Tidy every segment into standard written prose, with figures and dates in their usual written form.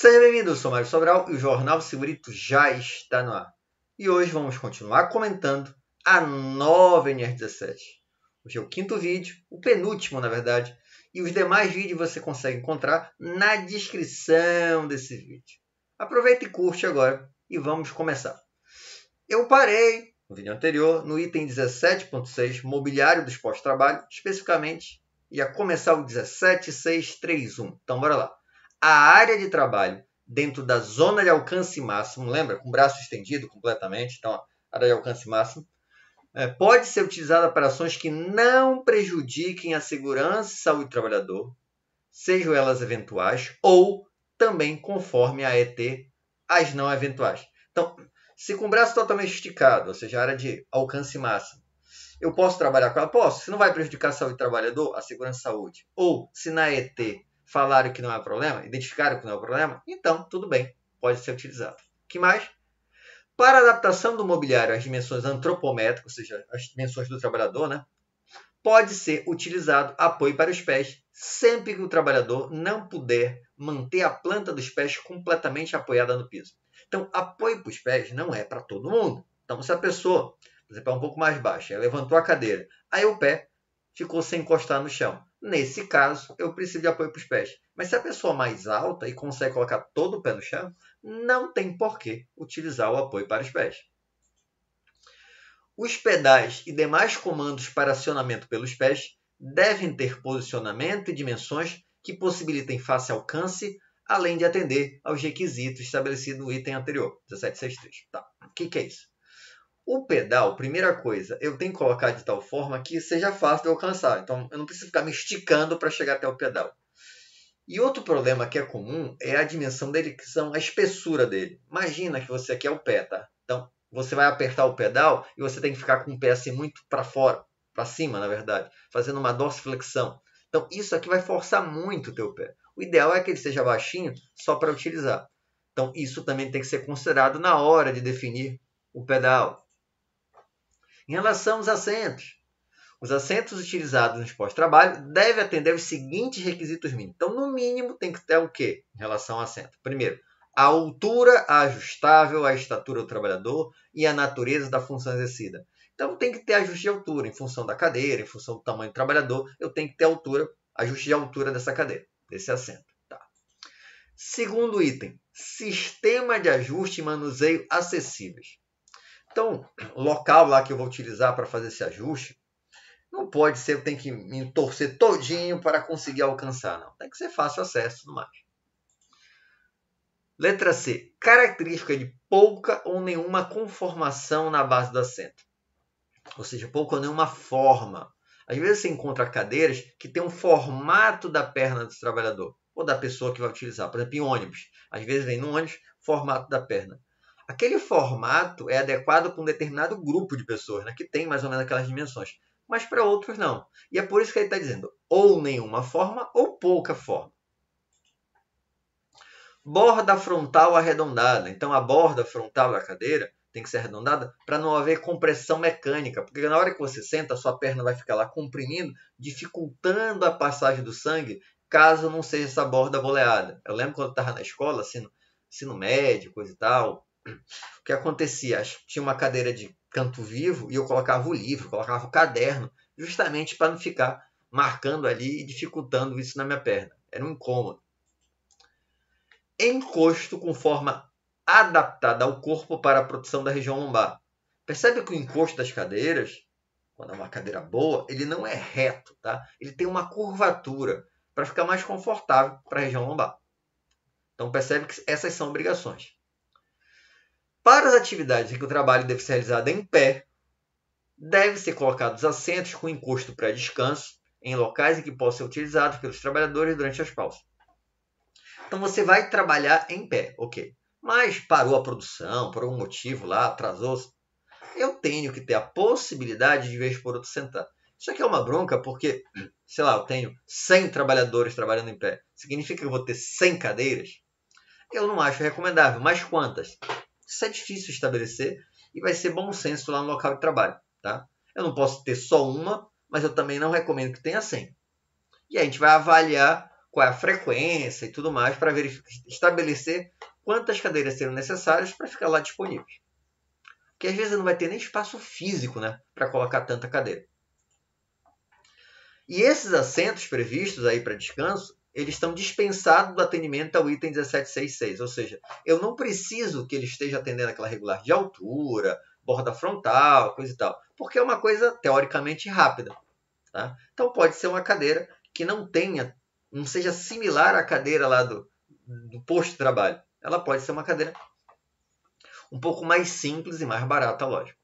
Seja bem-vindo, eu sou Mário Sobral e o Jornal Segurito já está no ar. E hoje vamos continuar comentando a nova NR17. Hoje é o quinto vídeo, o penúltimo na verdade, e os demais vídeos você consegue encontrar na descrição desse vídeo. Aproveita e curte agora e vamos começar. Eu parei no vídeo anterior no item 17.6, mobiliário dos pós-trabalho, especificamente ia começar o 17.631. Então bora lá. A área de trabalho dentro da zona de alcance máximo, lembra? Com o braço estendido completamente, então a área de alcance máximo, pode ser utilizada para ações que não prejudiquem a segurança e saúde do trabalhador, sejam elas eventuais ou também conforme a ET, as não eventuais. Então, se com o braço totalmente esticado, ou seja, a área de alcance máximo, eu posso trabalhar com ela? Posso. Se não vai prejudicar a saúde do trabalhador, a segurança e saúde, ou se na ET falaram que não é problema, identificaram que não é problema, então tudo bem, pode ser utilizado. O que mais? Para adaptação do mobiliário às dimensões antropométricas, ou seja, as dimensões do trabalhador, né? Pode ser utilizado apoio para os pés, sempre que o trabalhador não puder manter a planta dos pés completamente apoiada no piso. Então, apoio para os pés não é para todo mundo. Então, se a pessoa, por exemplo, é um pouco mais baixa, ela levantou a cadeira, aí o pé ficou sem encostar no chão. Nesse caso, eu preciso de apoio para os pés. Mas se a pessoa é mais alta e consegue colocar todo o pé no chão, não tem por que utilizar o apoio para os pés. Os pedais e demais comandos para acionamento pelos pés devem ter posicionamento e dimensões que possibilitem fácil alcance, além de atender aos requisitos estabelecidos no item anterior, 17.6.3. Tá. O que é isso? O pedal, primeira coisa, eu tenho que colocar de tal forma que seja fácil de alcançar. Então, eu não preciso ficar me esticando para chegar até o pedal. E outro problema que é comum é a dimensão dele, que são a espessura dele. Imagina que você quer o pé, tá? Então, você vai apertar o pedal e você tem que ficar com o pé assim muito para fora, para cima, na verdade, fazendo uma dorsiflexão. Então, isso aqui vai forçar muito o teu pé. O ideal é que ele seja baixinho só para utilizar. Então, isso também tem que ser considerado na hora de definir o pedal. Em relação aos assentos, os assentos utilizados no pós-trabalho devem atender os seguintes requisitos mínimos. Então, no mínimo, tem que ter o quê em relação ao assento? Primeiro, a altura ajustável à estatura do trabalhador e à natureza da função exercida. Então, tem que ter ajuste de altura em função da cadeira, em função do tamanho do trabalhador. Eu tenho que ter altura, ajuste de altura dessa cadeira, desse assento. Tá. Segundo item, sistema de ajuste e manuseio acessíveis. Então, o local lá que eu vou utilizar para fazer esse ajuste não pode ser, eu tenho que me torcer todinho para conseguir alcançar, não. Tem que ser fácil acesso e tudo mais. Letra C. Característica de pouca ou nenhuma conformação na base do assento. Ou seja, pouca ou nenhuma forma. Às vezes você encontra cadeiras que tem um formato da perna do trabalhador ou da pessoa que vai utilizar. Por exemplo, em ônibus. Às vezes vem no ônibus formato da perna. Aquele formato é adequado para um determinado grupo de pessoas, né, que tem mais ou menos aquelas dimensões. Mas para outros não. E é por isso que ele está dizendo ou nenhuma forma ou pouca forma. Borda frontal arredondada. Então, a borda frontal da cadeira tem que ser arredondada para não haver compressão mecânica. Porque na hora que você senta, a sua perna vai ficar lá comprimindo, dificultando a passagem do sangue, caso não seja essa borda boleada. Eu lembro quando eu estava na escola, ensino médio, coisa e tal. O que acontecia? Tinha uma cadeira de canto vivo e eu colocava o livro, colocava o caderno, justamente para não ficar marcando ali e dificultando isso na minha perna. Era um incômodo. Encosto com forma adaptada ao corpo para a proteção da região lombar. Percebe que o encosto das cadeiras, quando é uma cadeira boa, ele não é reto, tá? Ele tem uma curvatura para ficar mais confortável para a região lombar. Então percebe que essas são obrigações. Para as atividades em que o trabalho deve ser realizado em pé, deve ser colocados assentos com encosto pré-descanso em locais em que possam ser utilizados pelos trabalhadores durante as pausas. Então você vai trabalhar em pé, ok. Mas parou a produção, por algum motivo lá, atrasou-se. Eu tenho que ter a possibilidade de, vez por outro, sentar. Isso aqui é uma bronca porque, sei lá, eu tenho 100 trabalhadores trabalhando em pé. Significa que eu vou ter 100 cadeiras? Eu não acho recomendável. Mas quantas? Isso é difícil estabelecer e vai ser bom senso lá no local de trabalho. Tá? Eu não posso ter só uma, mas eu também não recomendo que tenha 100. E aí a gente vai avaliar qual é a frequência e tudo mais, para estabelecer quantas cadeiras serão necessárias para ficar lá disponíveis. Porque às vezes não vai ter nem espaço físico, né, para colocar tanta cadeira. E esses assentos previstos aí para descanso, eles estão dispensados do atendimento ao item 1766, ou seja, eu não preciso que ele esteja atendendo aquela regular de altura, borda frontal, coisa e tal, porque é uma coisa teoricamente rápida. Tá? Então pode ser uma cadeira que não seja similar à cadeira lá do posto de trabalho. Ela pode ser uma cadeira um pouco mais simples e mais barata, lógico.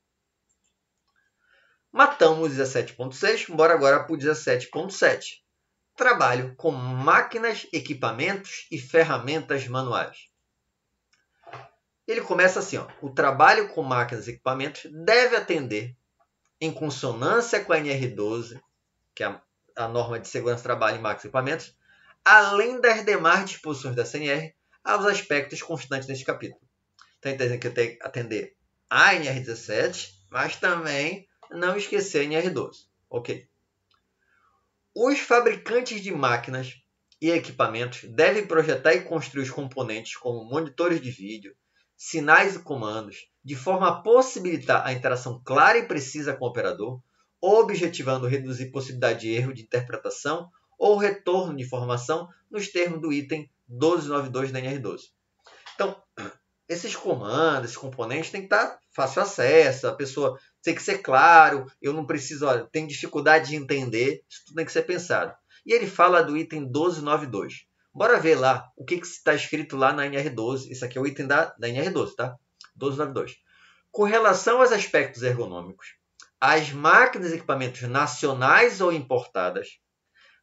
Matamos o 17.6, bora agora para o 17.7. Trabalho com máquinas, equipamentos e ferramentas manuais. Ele começa assim, ó, o trabalho com máquinas e equipamentos deve atender, em consonância com a NR12, que é a norma de segurança do trabalho em máquinas e equipamentos, além das demais disposições da CNR, aos aspectos constantes deste capítulo. Então, entendendo que eu tenho que atender a NR17, mas também não esquecer a NR12. Ok? Os fabricantes de máquinas e equipamentos devem projetar e construir os componentes como monitores de vídeo, sinais e comandos, de forma a possibilitar a interação clara e precisa com o operador, objetivando reduzir possibilidade de erro de interpretação ou retorno de informação nos termos do item 1292 da NR12. Então, esses comandos, esses componentes têm que estar fácil acesso, a pessoa tem que ser claro, eu não preciso, olha, tem dificuldade de entender, isso tudo tem que ser pensado. E ele fala do item 1292. Bora ver lá o que está escrito lá na NR12. Isso aqui é o item da NR12, tá? 1292. Com relação aos aspectos ergonômicos, as máquinas e equipamentos nacionais ou importadas,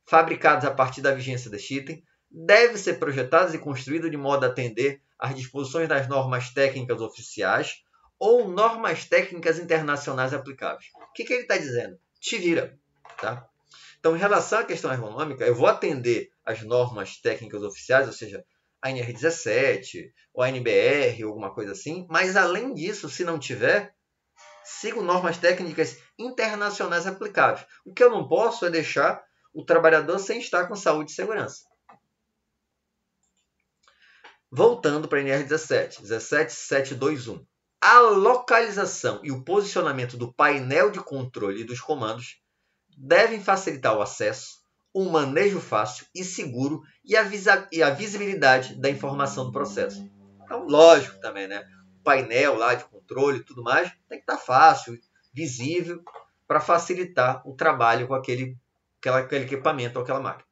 fabricados a partir da vigência deste item, devem ser projetados e construídos de modo a atender às disposições das normas técnicas oficiais ou normas técnicas internacionais aplicáveis. O que ele está dizendo? Te vira, tá? Então, em relação à questão ergonômica, eu vou atender às normas técnicas oficiais, ou seja, a NR17, ou a NBR, ou alguma coisa assim, mas além disso, se não tiver, sigo normas técnicas internacionais aplicáveis. O que eu não posso é deixar o trabalhador sem estar com saúde e segurança. Voltando para a NR17, 17721. A localização e o posicionamento do painel de controle e dos comandos devem facilitar o acesso, o manejo fácil e seguro e a visibilidade da informação do processo. Então, lógico também, né? O painel lá de controle e tudo mais tem que estar fácil, visível, para facilitar o trabalho com aquele equipamento ou aquela máquina.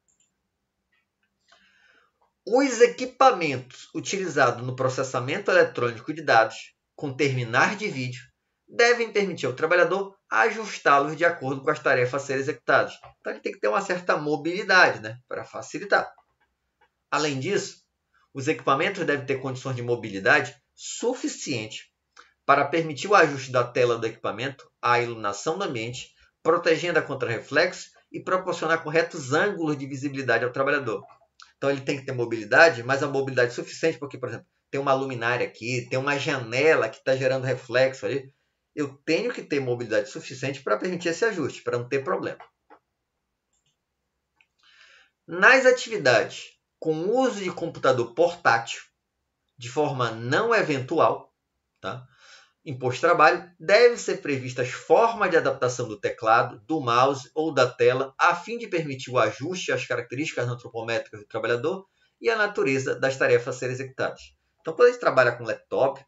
Os equipamentos utilizados no processamento eletrônico de dados com terminais de vídeo devem permitir ao trabalhador ajustá-los de acordo com as tarefas a serem executadas. Então, ele tem que ter uma certa mobilidade, né, para facilitar. Além disso, os equipamentos devem ter condições de mobilidade suficiente para permitir o ajuste da tela do equipamento à iluminação do ambiente, protegendo a contra-reflexo e proporcionar corretos ângulos de visibilidade ao trabalhador. Então, ele tem que ter mobilidade, mas a mobilidade suficiente, porque, por exemplo, tem uma luminária aqui, tem uma janela que está gerando reflexo ali. Eu tenho que ter mobilidade suficiente para permitir esse ajuste, para não ter problema. Nas atividades com uso de computador portátil, de forma não eventual, tá? Em posto de trabalho, devem ser previstas formas de adaptação do teclado, do mouse ou da tela, a fim de permitir o ajuste às características antropométricas do trabalhador e à natureza das tarefas a serem executadas. Então, quando a gente trabalha com laptop,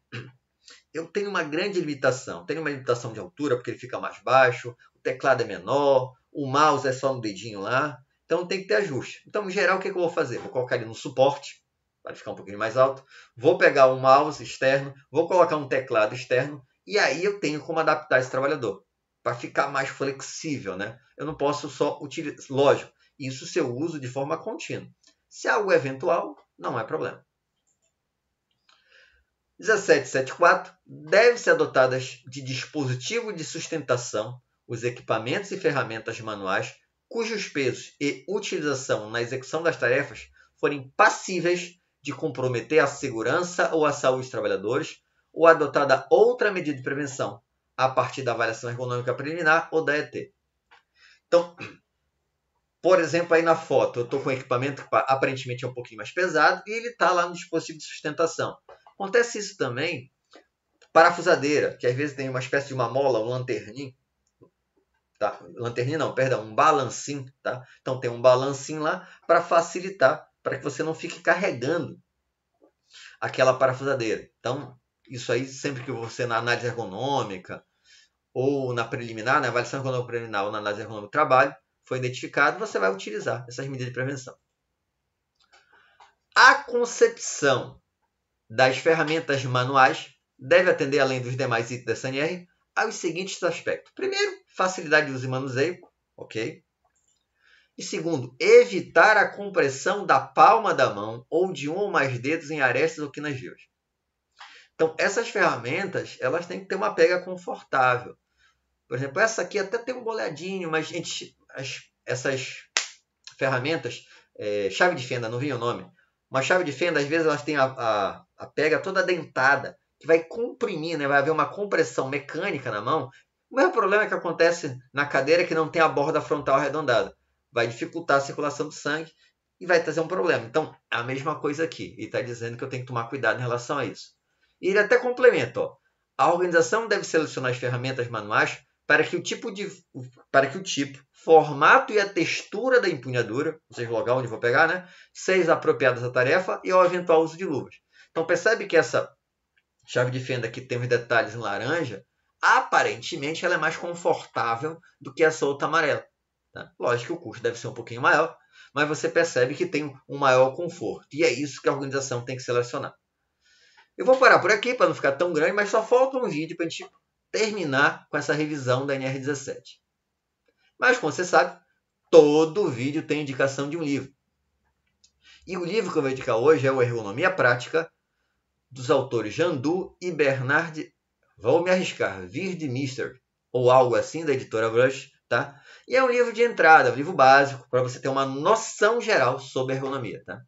eu tenho uma grande limitação. Tenho uma limitação de altura, porque ele fica mais baixo, o teclado é menor, o mouse é só no dedinho lá. Então, tem que ter ajuste. Então, em geral, o que eu vou fazer? Vou colocar ele no suporte, para ficar um pouquinho mais alto. Vou pegar um mouse externo, vou colocar um teclado externo, e aí eu tenho como adaptar esse trabalhador, para ficar mais flexível, né? Eu não posso só utilizar... Lógico, isso se eu uso de forma contínua. Se é algo eventual, não é problema. 1774 deve ser adotadas de dispositivo de sustentação, os equipamentos e ferramentas manuais cujos pesos e utilização na execução das tarefas forem passíveis de comprometer a segurança ou a saúde dos trabalhadores ou adotada outra medida de prevenção a partir da avaliação ergonômica preliminar ou da ET. Então, Por exemplo, aí na foto, eu estou com um equipamento que aparentemente é um pouquinho mais pesado e ele está lá no dispositivo de sustentação. Acontece isso também parafusadeira, que às vezes tem uma espécie de uma mola, um lanterninho. Tá? Lanterninho não, perdão, um balancinho. Tá? Então tem um balancinho lá para facilitar, para que você não fique carregando aquela parafusadeira. Então, isso aí sempre que você na análise ergonômica ou na preliminar, na avaliação ergonômica preliminar ou na análise ergonômica do trabalho, foi identificado, você vai utilizar essas medidas de prevenção. A concepção das ferramentas manuais deve atender, além dos demais itens da CNR, aos seguintes aspectos. Primeiro, facilidade de uso e manuseio, ok? E segundo, evitar a compressão da palma da mão ou de um ou mais dedos em arestas ou quinas vivas. Então, essas ferramentas, elas têm que ter uma pega confortável. Por exemplo, essa aqui até tem um boleadinho, mas essas ferramentas, chave de fenda, não vi o nome, uma chave de fenda, às vezes elas têm a pega toda dentada, que vai comprimir, né? Vai haver uma compressão mecânica na mão. O mesmo problema que acontece na cadeira que não tem a borda frontal arredondada. Vai dificultar a circulação do sangue e vai trazer um problema. Então, é a mesma coisa aqui. Ele está dizendo que eu tenho que tomar cuidado em relação a isso. E ele até complementa, ó. A organização deve selecionar as ferramentas manuais para que o tipo, formato e a textura da empunhadura, ou seja, o local onde eu vou pegar, né, sejam apropriados à tarefa e ao eventual uso de luvas. Então, percebe que essa chave de fenda que tem os detalhes em laranja, aparentemente ela é mais confortável do que essa outra amarela. Tá? Lógico que o custo deve ser um pouquinho maior, mas você percebe que tem um maior conforto. E é isso que a organização tem que selecionar. Eu vou parar por aqui para não ficar tão grande, mas só falta um vídeo para a gente terminar com essa revisão da NR17. Mas, como você sabe, todo vídeo tem indicação de um livro. E o livro que eu vou indicar hoje é o Ergonomia Prática, dos autores Jandu e Bernard, vou me arriscar, Wirdmister, ou algo assim, da editora Brush, tá? E é um livro de entrada, um livro básico, para você ter uma noção geral sobre ergonomia, tá?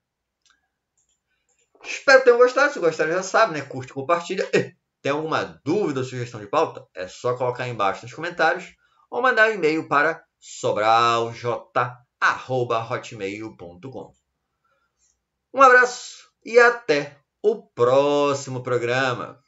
Espero que tenham gostado. Se gostaram, já sabe, né? Curte, compartilha. Tem alguma dúvida ou sugestão de pauta? É só colocar aí embaixo nos comentários ou mandar um e-mail para sobralj@hotmail.com. Um abraço e até o próximo programa.